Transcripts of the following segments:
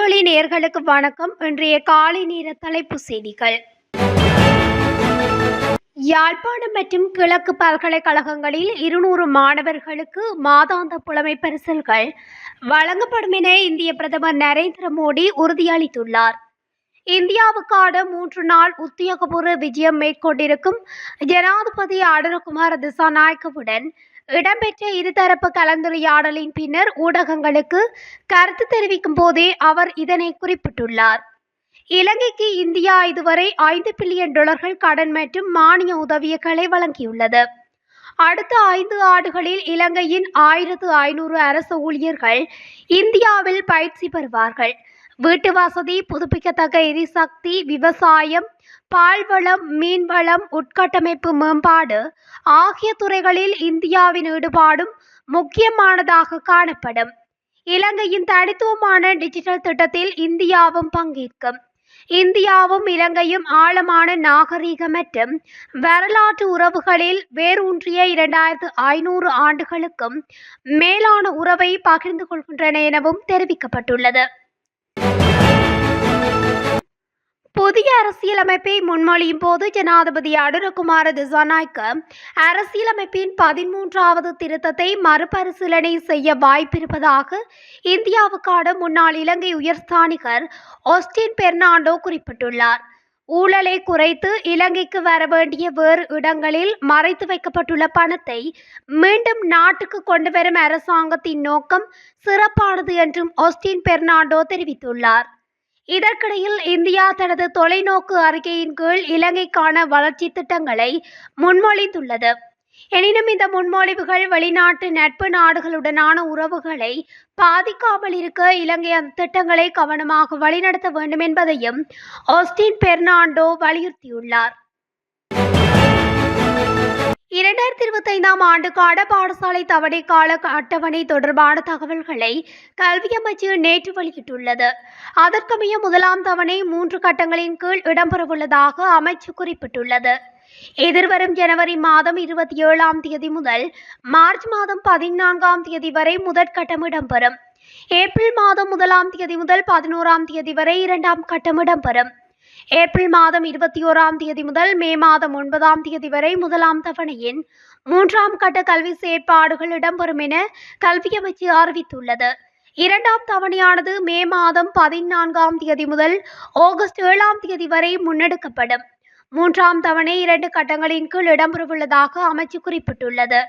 முன்னொளி நேயர்களுக்கு வணக்கம். இன்றைய காலை நேர தலைப்புச் செய்திகள். யாழ்ப்பாணம் மற்றும் கிழக்கு பல்கலைக்கழகங்களில் 200 மாணவர்களுக்கு மாதாந்த புலமை பரிசில்கள் வழங்கப்படும் என இந்திய பிரதமர் நரேந்திர மோடி உறுதியளித்துள்ளார். இந்தியாவுக்கான 3 நாள் உத்தியோகபூர்வ விஜயம் மேற்கொண்டிருக்கும் ஜனாதிபதி அனுரகுமார திசாநாயக்கவுடன் இடம்பெற்ற இருதரப்பு கலந்துரையாடலின் பின்னர் ஊடகங்களுக்கு கருத்து தெரிவிக்கும் போதே அவர் இதனை குறிப்பிட்டுள்ளார். இலங்கைக்கு இந்தியா இதுவரை $5 பில்லியன் கடன் மற்றும் மானிய உதவிகளை வழங்கியுள்ளது. அடுத்த 5 ஆண்டுகளில் இலங்கையின் 1500 அரசு ஊழியர்கள் இந்தியாவில் பயிற்சி பெறுவார்கள். வீட்டு வசதி, புதுப்பிக்கத்தக்க எரிசக்தி, விவசாயம், பால்வளம், மீன்வளம், உட்கட்டமைப்பு மேம்பாடு ஆகிய துறைகளில் இந்தியாவின் ஈடுபாடும் முக்கியமானதாக காணப்படும். இலங்கையின் தனித்துவமான டிஜிட்டல் திட்டத்தில் இந்தியாவும் பங்கேற்கும். இந்தியாவும் இலங்கையும் ஆழமான நாகரீக மற்றும் வரலாற்று உறவுகளில் வேரூன்றிய 2500 ஆண்டுகளுக்கும் மேலான உறவை பகிர்ந்து கொள்கின்றன எனவும் தெரிவிக்கப்பட்டுள்ளது. புதிய அரசியலமைப்பை முன்மொழியும் போது ஜனாதிபதி அனுரகுமார திசாநாயக்க அரசியலமைப்பின் 13வது திருத்தத்தை மறுபரிசீலனை செய்ய வாய்ப்பிருப்பதாக இந்தியாவுக்கான முன்னாள் இலங்கை உயர்ஸ்தானிகர் ஆஸ்டின் பெர்னாண்டோ குறிப்பிட்டுள்ளார். ஊழலை குறைத்து இலங்கைக்கு வர வேண்டிய வேறு இடங்களில் மறைத்து வைக்கப்பட்டுள்ள பணத்தை மீண்டும் நாட்டுக்கு கொண்டுவரும் அரசாங்கத்தின் நோக்கம் சிறப்பானது என்றும் ஆஸ்டின் பெர்னாண்டோ தெரிவித்துள்ளார். இதற்கிடையில் இந்தியா தனது தொலைநோக்கு அறிக்கையின் கீழ் இலங்கைக்கான வளர்ச்சி திட்டங்களை முன்மொழிந்துள்ளது. எனினும் இந்த முன்மொழிவுகள் வெளிநாட்டு நட்பு நாடுகளுடனான உறவுகளை பாதிக்காமல் இருக்க இலங்கை அந்த திட்டங்களை கவனமாக வழிநடத்த வேண்டும் என்பதையும் ஆஸ்டின் பெர்னாண்டோ வலியுறுத்தியுள்ளார். 2025ஆம் ஆண்டுக்கான பாடசாலை தவணைக்கால அட்டவணை தொடர்பான தகவல்களை கல்வி அமைச்சு நேற்று வெளியிட்டுள்ளது. அதற்கமைய முதலாம் தவணை 3 கட்டங்களின் கீழ் இடம்பெறவுள்ளதாக அமைச்சு குறிப்பிட்டுள்ளது. எதிர்வரும் ஜனவரி மாதம் 27ஆம் தேதி முதல் மார்ச் மாதம் 14ஆம் தேதி வரை முதற்கட்டம் இடம்பெறும். ஏப்ரல் மாதம் 1ஆம் தேதி முதல் 11ஆம் தேதி வரை 2ஆம் கட்டம் இடம்பெறும். ஏப்ரல் மாதம் 21ஆம் தேதி முதல் மே மாதம் 9ஆம் தேதி வரை முதலாம் தவணையின் 3ஆம் கட்ட கல்வி செயற்பாடுகள் இடம்பெறும் என கல்வி அமைச்சு அறிவித்துள்ளது. 2ஆம் தவணையானது மே மாதம் 14ஆம் தேதி முதல் ஆகஸ்ட் 7ஆம் தேதி வரை முன்னெடுக்கப்படும். 3ஆம் தவணை 2 கட்டங்களின் கீழ் இடம்பெறவுள்ளதாக அமைச்சு குறிப்பிட்டுள்ளது.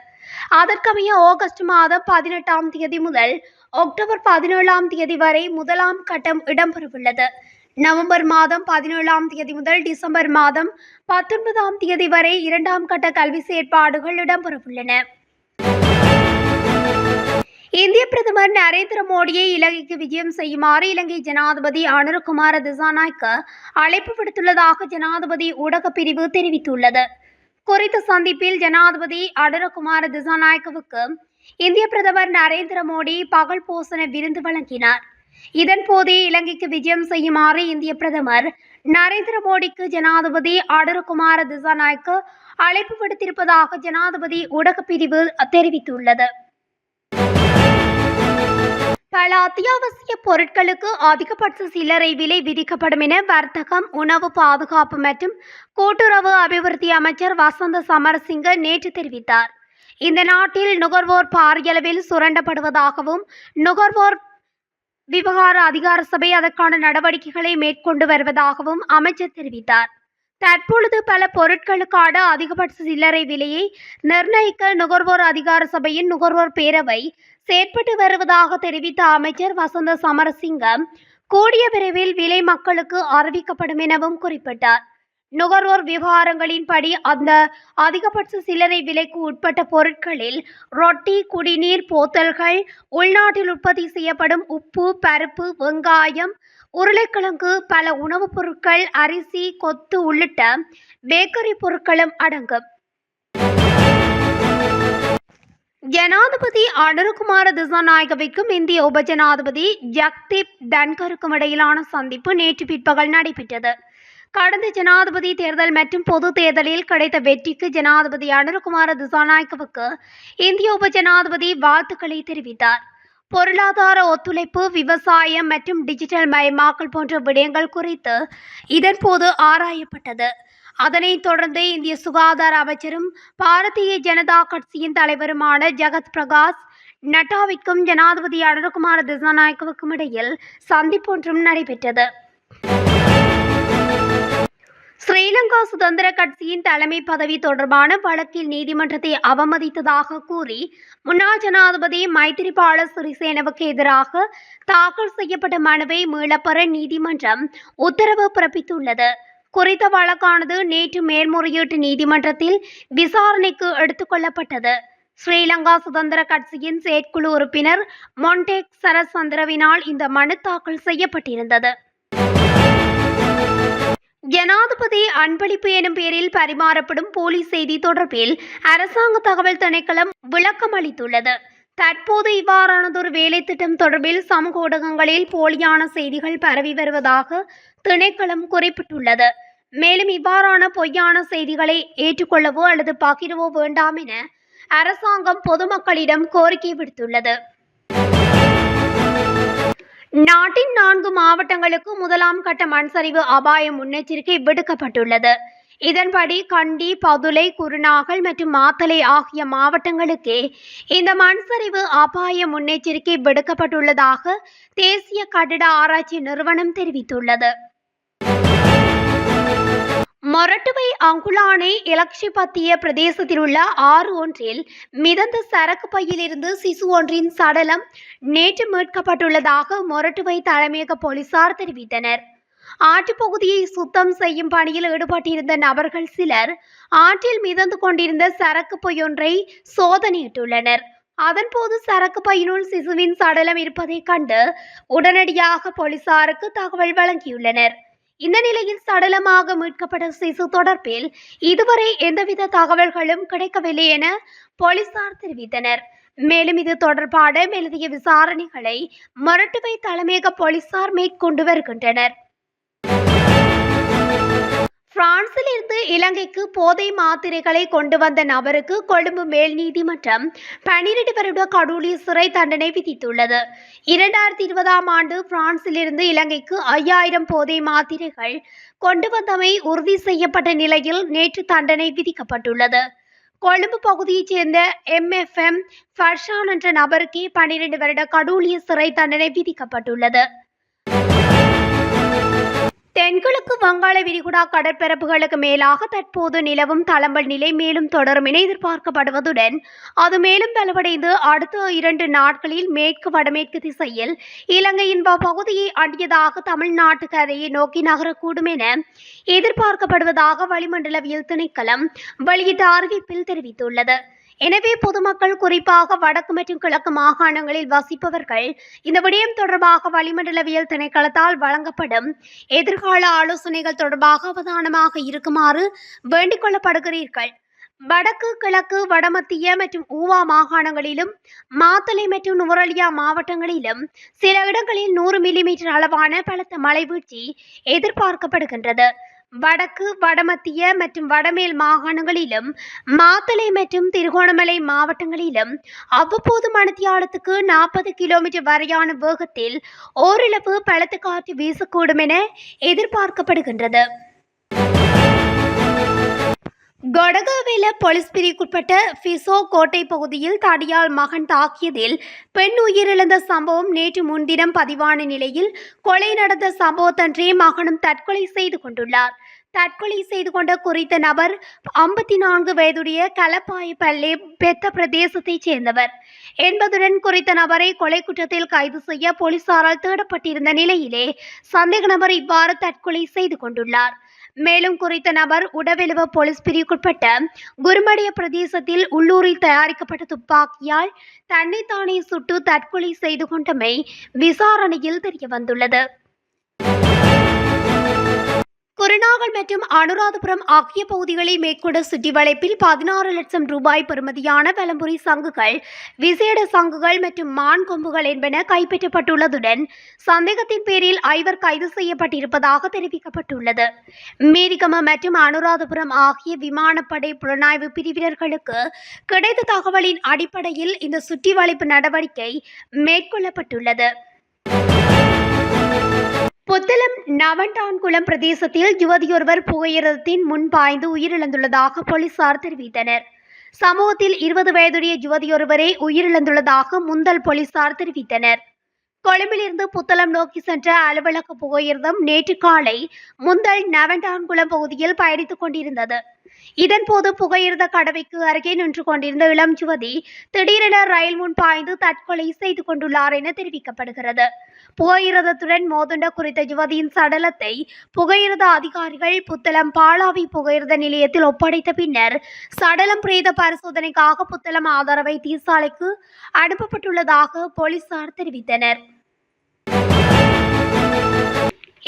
அதற்கமைய ஆகஸ்ட் மாதம் 18ஆம் தேதி முதல் அக்டோபர் 17ஆம் தேதி வரை முதலாம் கட்டம் இடம்பெறவுள்ளது. நவம்பர் மாதம் 17ஆம் தேதி முதல் டிசம்பர் மாதம் 19ஆம் தேதி வரை 2ஆம் கட்ட கல்வி செயற்பாடுகள் இடம்பெறவுள்ளன. இந்திய பிரதமர் நரேந்திர மோடியை இலங்கைக்கு விஜயம் செய்யுமாறு இலங்கை ஜனாதிபதி அனுரகுமார திசாநாயக்க அழைப்பு விடுத்துள்ளதாக ஜனாதிபதி ஊடகப் பிரிவு தெரிவித்துள்ளது. குறித்த சந்திப்பில் ஜனாதிபதி அனுரகுமார திசாநாயக்கவுக்கு இந்திய பிரதமர் நரேந்திர மோடி பகல் போசன விருந்து வழங்கினார். இதன்போதே இலங்கைக்கு விஜயம் செய்யுமாறு இந்திய பிரதமர் நரேந்திர மோடிக்கு ஜனாதிபதி அனுரகுமார திசாநாயக்க அழைப்பு விடுத்திருப்பதாக ஜனாதிபதி ஊடகப் பிரிவு தெரிவித்துள்ளது. பல அத்தியாவசிய பொருட்களுக்கு அதிகபட்ச சில்லறை விலை விதிக்கப்படும் என வர்த்தகம், உணவு பாதுகாப்பு மற்றும் கூட்டுறவு அபிவிருத்தி அமைச்சர் வசந்த சமரசிங்க நேற்று தெரிவித்தார். இந்த நாட்டில் நுகர்வோர் பாரியளவில் சுரண்டப்படுவதாகவும் நுகர்வோர் விவகார அதிகார சபை அதற்கான நடவடிக்கைகளை மேற்கொண்டு வருவதாகவும் அமைச்சர் தெரிவித்தார். தற்பொழுது பல பொருட்களுக்கான அதிகபட்ச சில்லறை விலையை நிர்ணயிக்க நுகர்வோர் அதிகார சபையின் நுகர்வோர் பேரவை செயற்பட்டு வருவதாக தெரிவித்த அமைச்சர் வசந்த சமரசிங்க கூடிய விரைவில் விலை மக்களுக்கு அறிவிக்கப்படும் எனவும் குறிப்பிட்டார். நுகர்வோர் விவகாரங்களின்படி அந்த அதிகபட்ச சில்லறை விலைக்கு உட்பட்ட பொருட்களில் ரொட்டி, குடிநீர் போத்தல்கள், உள்நாட்டில் உற்பத்தி செய்யப்படும் உப்பு, பருப்பு, வெங்காயம், உருளைக்கிழங்கு, பல உணவுப் பொருட்கள், அரிசி, கொத்து உள்ளிட்ட பேக்கரி பொருட்களும் அடங்கும். ஜனாதிபதி அனுரகுமார திசாநாயக்கவிற்கும் இந்திய உபஜனாதிபதி ஜக்தீப் தன்கருக்கும் இடையிலான சந்திப்பு நேற்று பிற்பகல் நடைபெற்றது. கடந்த ஜனாதிபதி தேர்தல் மற்றும் பொது தேர்தலில் கிடைத்த வெற்றிக்கு ஜனாதிபதி அனுரகுமார திசாநாயக்கவுக்கு இந்திய உபஜனாதிபதி வாழ்த்துக்களை தெரிவித்தார். பொருளாதார ஒத்துழைப்பு, விவசாயம் மற்றும் டிஜிட்டல் மயமாக்கல் போன்ற விடயங்கள் குறித்து இதன்போது ஆராயப்பட்டது. அதனைத் தொடர்ந்து இந்திய சுகாதார அமைச்சரும் பாரதிய ஜனதா கட்சியின் தலைவருமான ஜகத் பிரகாஷ் நட்டாவிற்கும் ஜனாதிபதி அனுரகுமார திசாநாயக்கவுக்கும் இடையில் சந்திப்பொன்றும் நடைபெற்றது. ஸ்ரீலங்கா சுதந்திர கட்சியின் தலைமை பதவி தொடர்பான வழக்கில் நீதிமன்றத்தை அவமதித்ததாக கூறி முன்னாள் ஜனாதிபதி மைத்திரிபால சிறிசேனவுக்கு எதிராக தாக்கல் செய்யப்பட்ட மனுவை மீளப்பெற நீதிமன்றம் உத்தரவு பிறப்பித்துள்ளது. குறித்த வழக்கானது நேற்று மேல்முறையீட்டு நீதிமன்றத்தில் விசாரணைக்கு எடுத்துக் கொள்ளப்பட்டது. ஸ்ரீலங்கா சுதந்திர கட்சியின் செயற்குழு உறுப்பினர் மொன்டேக் சரசந்திரவினால் இந்த மனு தாக்கல் செய்யப்பட்டிருந்தது. ஜனாதிபதி அன்பளிப்பு எனும் பெயரில் பரிமாறப்படும் போலி செய்தி தொடர்பில் அரசாங்க தகவல் திணைக்களம் விளக்கம் அளித்துள்ளது. தற்போது இவ்வாறானதொரு வேலை திட்டம் தொடர்பில் சமூக ஊடகங்களில் போலியான செய்திகள் பரவி வருவதாக திணைக்களம் குறிப்பிட்டுள்ளது. மேலும் இவ்வாறான பொய்யான செய்திகளை ஏற்றுக்கொள்ளவோ அல்லது பகிரவோ வேண்டாம் என அரசாங்கம் பொதுமக்களிடம் கோரிக்கை விடுத்துள்ளது. நாட்டின் 4 மாவட்டங்களுக்கு முதலாம் கட்ட மண்சரிவு அபாய முன்னெச்சரிக்கை விடுக்கப்பட்டுள்ளது. இதன்படி கண்டி, பதுளை, குருநாகல் மற்றும் மாத்தளை ஆகிய மாவட்டங்களுக்கே இந்த மண்சரிவு அபாய முன்னெச்சரிக்கை விடுக்கப்பட்டுள்ளதாக தேசிய கட்டிட ஆராய்ச்சி நிறுவனம் தெரிவித்துள்ளது. மொரட்டுவை அங்குலானை இலட்சிபத்திய பிரதேசத்தில் உள்ள ஆறு ஒன்றில் மிதந்த சரக்கு பையிலிருந்து சிசு ஒன்றின் சடலம் நேற்று மீட்கப்பட்டுள்ளதாக மொரட்டுவை தலைமையக போலீசார் தெரிவித்தனர். ஆற்றுப்பகுதியை சுத்தம் செய்யும் பணியில் ஈடுபட்டிருந்த நபர்கள் சிலர் ஆற்றில் மிதந்து கொண்டிருந்த சரக்கு பையொன்றை சோதனையிட்டுள்ளனர். அதன்போது சரக்கு பையினுள் சிசுவின் சடலம் இருப்பதை கண்டு உடனடியாக போலீசாருக்கு தகவல் வழங்கியுள்ளனர். இந்த நிலையில் சடலமாக மீட்கப்பட்ட சிசு தொடர்பில் இதுவரை எந்தவித தகவல்களும் கிடைக்கவில்லை என போலீசார் தெரிவித்தனர். மேலும் இது தொடர்பான மேலதிக விசாரணைகளை மொரட்டுவை தலைமையக போலீசார் மேற்கொண்டு வருகின்றனர். பிரான்சில் இருந்து இலங்கைக்கு போதை மாத்திரைகளை கொண்டு வந்த நபருக்கு கொழும்பு மேல் நீதிமன்றம் 12 வருட கடூழிய சிறை தண்டனை விதித்துள்ளது. 2020ஆம் ஆண்டு பிரான்சில் இருந்து இலங்கைக்கு 5000 போதை மாத்திரைகள் கொண்டு வந்தமை உறுதி செய்யப்பட்ட நிலையில் நேற்று தண்டனை விதிக்கப்பட்டுள்ளது. கொழும்பு பகுதியைச் சேர்ந்த MFM ஃபர்ஷான் என்ற நபருக்கே 12 வருட கடூழிய சிறை தண்டனை விதிக்கப்பட்டுள்ளது. தென்கிழக்கு வங்காள விரிகுடா கடற்பரப்புகளுக்கு மேலாக தற்போது நிலவும் தளம்பல் நிலை மேலும் தொடரும் என எதிர்பார்க்கப்படுவதுடன் அது மேலும் வலுவடைந்து அடுத்த 2 நாட்களில் மேற்கு வடமேற்கு திசையில் இலங்கையின் பகுதியை அண்டியதாக தமிழ்நாட்டு கரையை நோக்கி நகரக்கூடும் என எதிர்பார்க்கப்படுவதாக வளிமண்டலவியல் திணைக்களம் வெளியிட்ட அறிவிப்பில் தெரிவித்துள்ளது. எனவே பொதுமக்கள், குறிப்பாக வடக்கு மற்றும் கிழக்கு மாகாணங்களில் வசிப்பவர்கள் இந்த விடயம் தொடர்பாக வளிமண்டலவியல் திணைக்களத்தால் வழங்கப்படும் எதிர்கால ஆலோசனைகள் தொடர்பாக அவதானமாக இருக்குமாறு வேண்டிக் கொள்ளப்படுகிறீர்கள். வடக்கு, கிழக்கு, வடமத்திய மற்றும் ஊவா மாகாணங்களிலும் மாத்தளை மற்றும் நுவரெலியா மாவட்டங்களிலும் சில இடங்களில் 100 மில்லிமீட்டர் அளவான பலத்த மழை வீழ்ச்சி எதிர்பார்க்கப்படுகின்றது. வடக்கு, வடமத்திய மற்றும் வடமேல் மாகாணங்களிலும் மாத்தளை மற்றும் திருகோணமலை மாவட்டங்களிலும் அவ்வப்போது மணித்தியாலத்துக்கு 40 கிலோமீட்டர் வரையான வேகத்தில் ஓரளவு பலத்த காற்று வீசக்கூடும் என எதிர்பார்க்கப்படுகின்றது. கொடகவேல போலீஸ் பிரிவுக்குட்பட்ட பிசோ கோட்டை பகுதியில் தடியால் மகன் தாக்கியதில் பெண் உயிரிழந்த சம்பவம் நேற்று முன்தினம் பதிவான நிலையில் கொலை நடந்த சம்பவத்தன்றே மகனும் தற்கொலை செய்து கொண்டுள்ளார். தற்கொலை செய்து கொண்ட குறித்த நபர் 54 வயதுடைய கலப்பாயப்பள்ளி பெத்த பிரதேசத்தைச் சேர்ந்தவர் என்பதுடன் குறித்த நபரை கொலை குற்றத்தில் கைது செய்ய போலீசாரால் தேடப்பட்டிருந்த நிலையிலே சந்தேக நபர் இவ்வாறு தற்கொலை செய்து கொண்டுள்ளார். மேலும் குறித்த நபர் உடவெலுவ போலீஸ் பிரிவுக்குட்பட்ட குருமடிய பிரதேசத்தில் உள்ளூரில் தயாரிக்கப்பட்ட துப்பாக்கியால் தன்னைத்தானே சுட்டு தற்கொலை செய்து கொண்டமை விசாரணையில் தெரியவந்துள்ளது. குருநாகல் மற்றும் அனுராதபுரம் ஆகிய பகுதிகளில் மேற்கொண்ட சுற்றி வளைப்பில் 16 லட்சம் ரூபாய் பெறுமதியான வலம்புரி சங்குகள், விசேட சங்குகள் மற்றும் மான் கொம்புகள் என்பன கைப்பற்றப்பட்டுள்ளதுடன் சந்தேகத்தின் பேரில் 5 கைது செய்யப்பட்டிருப்பதாக தெரிவிக்கப்பட்டுள்ளது. மேரிகம மற்றும் அனுராதபுரம் ஆகிய விமானப்படை புலனாய்வு பிரிவினர்களுக்கு கிடைத்த தகவலின் அடிப்படையில் இந்த சுற்றி வளைப்பு நடவடிக்கை மேற்கொள்ளப்பட்டுள்ளது. புத்தளம் நவண்டான்குளம் பிரதேசத்தில் யுவதியொருவர் புகையிரதத்தின் முன் பாய்ந்து உயிரிழந்துள்ளதாக போலீசார் தெரிவித்தனர். சம்பவத்தில் 20 வயதுடைய யுவதியொருவரே உயிரிழந்துள்ளதாக முந்தல் போலீசார் தெரிவித்தனர். கொழும்பிலிருந்து புத்தளம் நோக்கி சென்ற அலுவலக புகையிரதம் நேற்று காலை முந்தல் நவண்டான்குளம் பகுதியில் பயணித்துக் கொண்டிருந்தது. இதன்போது புகையிரத கடவைக்கு அருகே நின்று கொண்டிருந்த இளம் யுவதி திடீரென ரயில் முன் பாய்ந்து தற்கொலை செய்து கொண்டுள்ளார் என தெரிவிக்கப்படுகிறது. புகையிரதத்துடன் மோதுண்ட குறித்த யுவதியின் சடலத்தை புகையிரத அதிகாரிகள் புத்தளம் பாலாவி புகையிரத நிலையத்தில் ஒப்படைத்த பின்னர் சடலம் பிரேத பரிசோதனைக்காக புத்தளம் ஆதார வைத்தியசாலைக்கு அனுப்பப்பட்டுள்ளதாக போலீசார் தெரிவித்தனர்.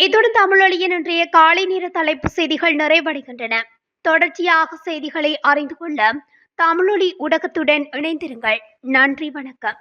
இத்துடன் தமிழொலியின் இன்றைய காலை நேர தலைப்பு செய்திகள் நிறைவடைகின்றன. தொடர்ச்சியாக செய்திகளை அறிந்து கொள்ள தமிழொலி ஊடகத்துடன் இணைந்திருங்கள். நன்றி, வணக்கம்.